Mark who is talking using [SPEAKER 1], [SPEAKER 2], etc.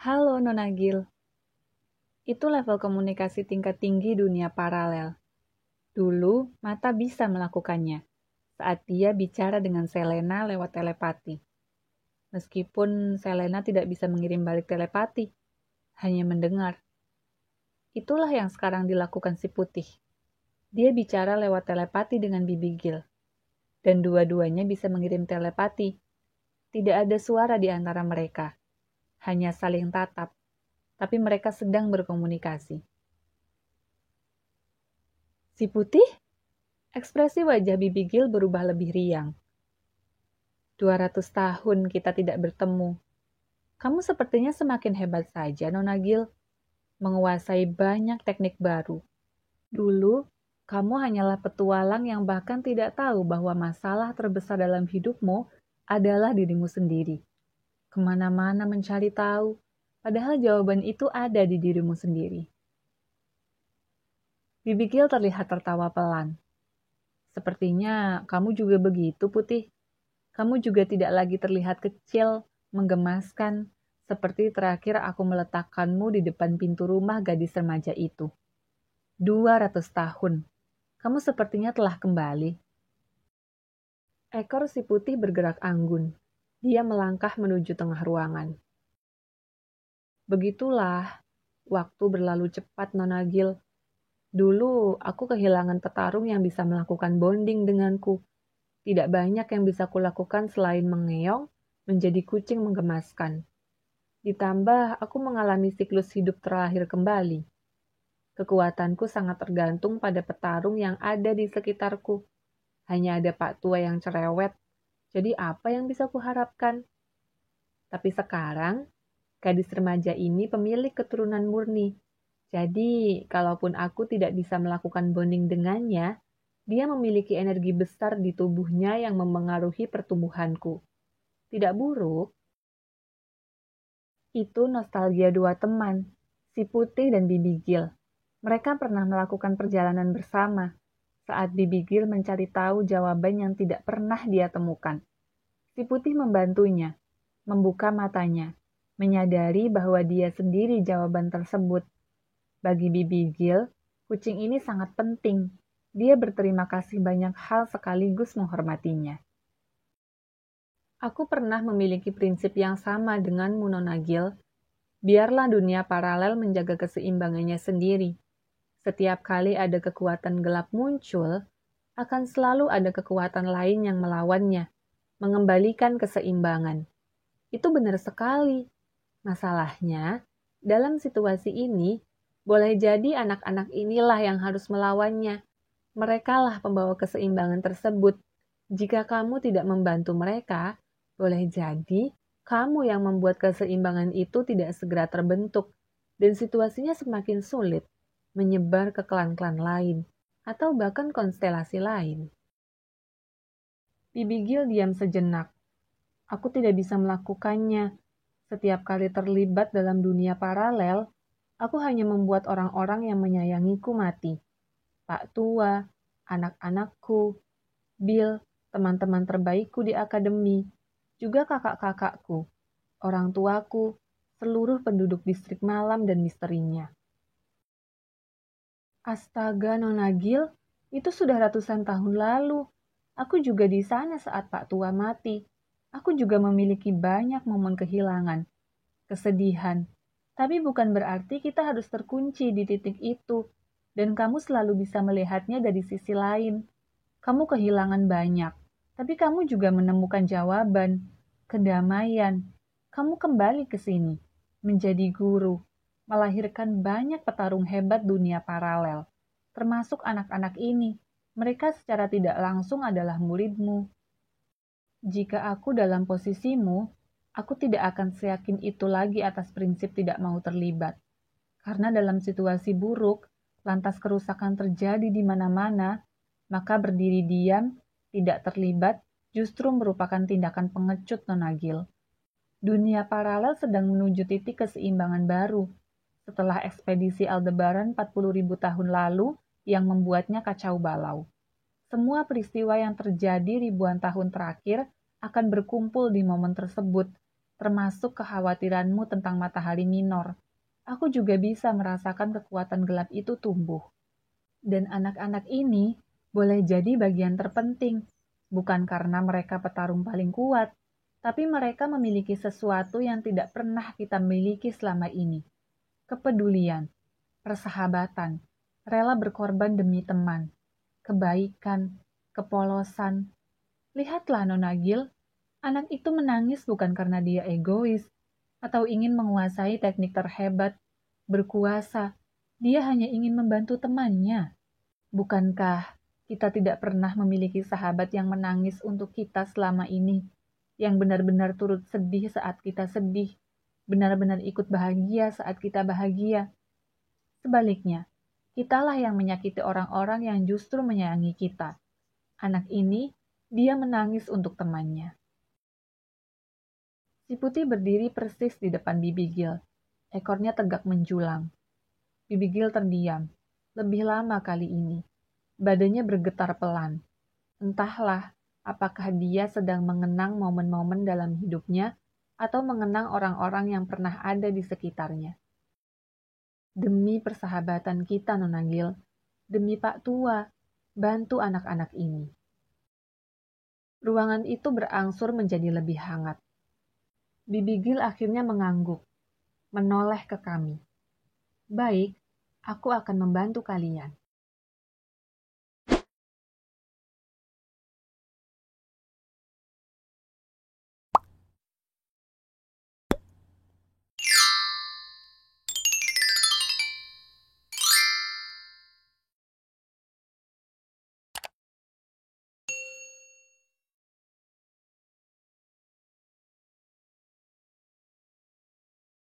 [SPEAKER 1] Halo Nona Gil, itu level komunikasi tingkat tinggi dunia paralel. Dulu, mata bisa melakukannya saat dia bicara dengan Selena lewat telepati. Meskipun Selena tidak bisa mengirim balik telepati, hanya mendengar. Itulah yang sekarang dilakukan si Putih. Dia bicara lewat telepati dengan Bibi Gil. Dan dua-duanya bisa mengirim telepati. Tidak ada suara di antara mereka. Hanya saling tatap. Tapi mereka sedang berkomunikasi. Si Putih? Ekspresi wajah Bibi Gil berubah lebih riang. 200 tahun kita tidak bertemu. Kamu sepertinya semakin hebat saja, Nona Gil. Menguasai banyak teknik baru. Dulu, kamu hanyalah petualang yang bahkan tidak tahu bahwa masalah terbesar dalam hidupmu adalah dirimu sendiri. Kemana-mana mencari tahu, padahal jawaban itu ada di dirimu sendiri. Bibi Gil terlihat tertawa pelan. Sepertinya kamu juga begitu, Putih. Kamu juga tidak lagi terlihat kecil, menggemaskan, seperti terakhir aku meletakkanmu di depan pintu rumah gadis remaja itu. 200 tahun. Kamu sepertinya telah kembali. Ekor si Putih bergerak anggun. Dia melangkah menuju tengah ruangan. Begitulah, waktu berlalu cepat, Nona Gil. Dulu, aku kehilangan petarung yang bisa melakukan bonding denganku. Tidak banyak yang bisa kulakukan selain mengeong, menjadi kucing menggemaskan. Ditambah, aku mengalami siklus hidup terakhir kembali. Kekuatanku sangat tergantung pada petarung yang ada di sekitarku. Hanya ada Pak Tua yang cerewet, jadi apa yang bisa kuharapkan? Tapi sekarang, gadis remaja ini pemilik keturunan murni. Jadi, kalaupun aku tidak bisa melakukan bonding dengannya, dia memiliki energi besar di tubuhnya yang memengaruhi pertumbuhanku. Tidak buruk. Itu nostalgia dua teman, si Putih dan Bibi Gil. Mereka pernah melakukan perjalanan bersama saat Bibi Gil mencari tahu jawaban yang tidak pernah dia temukan. Si Putih membantunya, membuka matanya, menyadari bahwa dia sendiri jawaban tersebut. Bagi Bibi Gil, kucing ini sangat penting. Dia berterima kasih banyak hal sekaligus menghormatinya. Aku pernah memiliki prinsip yang sama denganmu, Nona Gil. Biarlah dunia paralel menjaga keseimbangannya sendiri. Setiap kali ada kekuatan gelap muncul, akan selalu ada kekuatan lain yang melawannya, mengembalikan keseimbangan. Itu benar sekali. Masalahnya, dalam situasi ini, boleh jadi anak-anak inilah yang harus melawannya. Merekalah pembawa keseimbangan tersebut. Jika kamu tidak membantu mereka, boleh jadi kamu yang membuat keseimbangan itu tidak segera terbentuk, dan situasinya semakin sulit, menyebar ke klan-klan lain, atau bahkan konstelasi lain. Bibi Gil diam sejenak. Aku tidak bisa melakukannya. Setiap kali terlibat dalam dunia paralel, aku hanya membuat orang-orang yang menyayangiku mati. Pak Tua, anak-anakku, Bill, teman-teman terbaikku di akademi, juga kakak-kakakku, orang tuaku, seluruh penduduk distrik malam dan misterinya. Astaga, Nona Gil, itu sudah ratusan tahun lalu. Aku juga di sana saat Pak Tua mati. Aku juga memiliki banyak momen kehilangan, kesedihan. Tapi bukan berarti kita harus terkunci di titik itu. Dan kamu selalu bisa melihatnya dari sisi lain. Kamu kehilangan banyak, tapi kamu juga menemukan jawaban, kedamaian. Kamu kembali ke sini, menjadi guru, melahirkan banyak petarung hebat dunia paralel, termasuk anak-anak ini. Mereka secara tidak langsung adalah muridmu. Jika aku dalam posisimu, aku tidak akan seyakin itu lagi atas prinsip tidak mau terlibat. Karena dalam situasi buruk, lantas kerusakan terjadi di mana-mana, maka berdiri diam, tidak terlibat, justru merupakan tindakan pengecut, Nona Gil. Dunia paralel sedang menuju titik keseimbangan baru, setelah ekspedisi Aldebaran 40.000 tahun lalu yang membuatnya kacau balau. Semua peristiwa yang terjadi ribuan tahun terakhir akan berkumpul di momen tersebut, termasuk kekhawatiranmu tentang matahari minor. Aku juga bisa merasakan kekuatan gelap itu tumbuh. Dan anak-anak ini boleh jadi bagian terpenting, bukan karena mereka petarung paling kuat, tapi mereka memiliki sesuatu yang tidak pernah kita miliki selama ini. Kepedulian, persahabatan, rela berkorban demi teman, kebaikan, kepolosan. Lihatlah Nona Gil, anak itu menangis bukan karena dia egois atau ingin menguasai teknik terhebat, berkuasa. Dia hanya ingin membantu temannya. Bukankah kita tidak pernah memiliki sahabat yang menangis untuk kita selama ini, yang benar-benar turut sedih saat kita sedih, benar-benar ikut bahagia saat kita bahagia? Sebaliknya, kitalah yang menyakiti orang-orang yang justru menyayangi kita. Anak ini, dia menangis untuk temannya. Si putih berdiri persis di depan Bibi Gil. Ekornya tegak menjulang. Bibi Gil terdiam. Lebih lama kali ini. Badannya bergetar pelan. Entahlah, apakah dia sedang mengenang momen-momen dalam hidupnya atau mengenang orang-orang yang pernah ada di sekitarnya. Demi persahabatan kita, Nona Gil. Demi Pak Tua, bantu anak-anak ini. Ruangan itu berangsur menjadi lebih hangat. Bibi Gil akhirnya mengangguk, menoleh ke kami. Baik, aku akan membantu kalian.